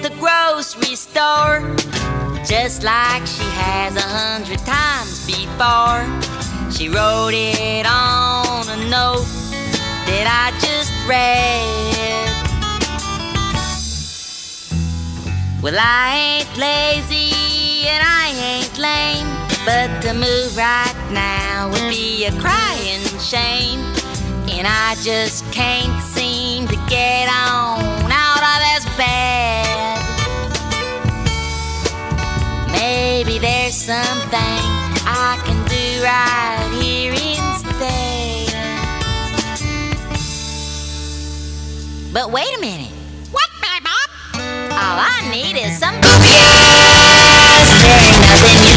the grocery store, just like she has 100 times before. She wrote it on a note that I just read. Well, I ain't lazy and I ain't lame, but to move right now would be a crying shame. And I just can't seem to get on out of this bed. Maybe there's something I can do right here instead. But wait a minute. What, Billy Bob? All I need is some... Yes! There ain't nothing you